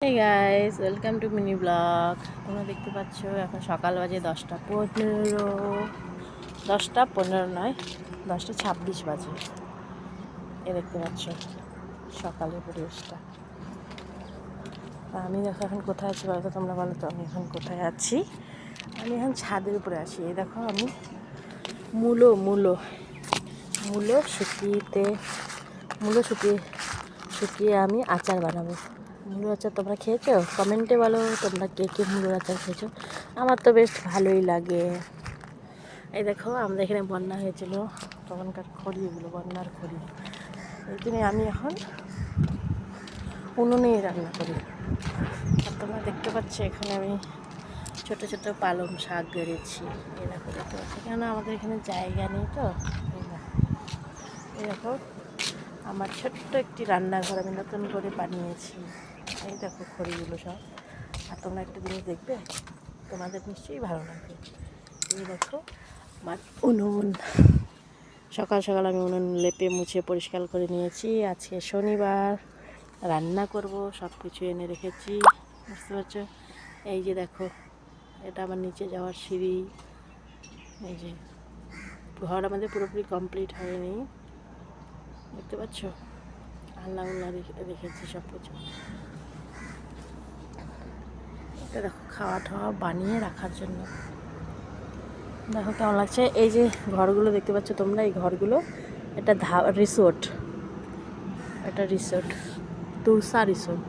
Hey guys, welcome to mini blog. তোমরা দেখতে পাচ্ছ এখন সকাল বাজে 10টা 15। 10টা 15 নয়, 10টা 26 বাজে। এ দেখতে পাচ্ছ সকালের পরিবেশটা। আমি দেখো এখন কোথায় আছি বলতো, তোমরা বলো তো আমি এখন কোথায় আছি। আমি এখন ছাদের উপরে আছি। এই দেখো আমি মূলো মূলো মূলো শুকিয়ে আমি আচার বানাবো। মুলোর আচার তোমরা খেয়েছো? কমেন্টে বলো তোমরা কে কে মুলোর আচার খেয়েছো। আমার তো বেশ ভালোই লাগে। এই দেখো আমাদের এখানে বন্যা হয়েছিল, তখনকার খড়িগুলো, বন্যার খড়ি। এই জন্যে আমি এখন উনুনেই রান্না করি। আর তোমরা দেখতে পাচ্ছ এখানে আমি ছোট ছোট পালং শাক বেড়েছি। এই দেখো দেখতে পাচ্ছি, কেন আমাদের এখানে জায়গা নেই তো। এই দেখো আমার ছোট্ট একটি রান্নাঘর আমি নতুন করে বানিয়েছি। এই দেখো খড়িগুলো সব। আর তোমরা একটা জিনিস দেখবে, তোমাদের নিশ্চয়ই ভালো লাগবে। এই দেখো আমার উনুন। সকাল সকাল আমি উনুন লেপে মুছে পরিষ্কার করে নিয়েছি। আজকে শনিবার, রান্না করব, সব কিছু এনে রেখেছি, বুঝতে পারছো। এই যে দেখো, এটা আমার নিচে যাওয়ার সিঁড়ি। এই যে ঘর আমাদের পুরোপুরি কমপ্লিট হয়নি, দেখতে পাচ্ছ। আল্লাহ রেখেছি সব কিছু। এটা দেখো খাওয়া টাওয়া বানিয়ে রাখার জন্য। দেখো কেমন লাগছে। এই যে ঘরগুলো দেখতে পাচ্ছ তোমরা, এই ঘরগুলো এটা রিসোর্ট। এটা রিসোর্ট, তুলসা রিসোর্ট।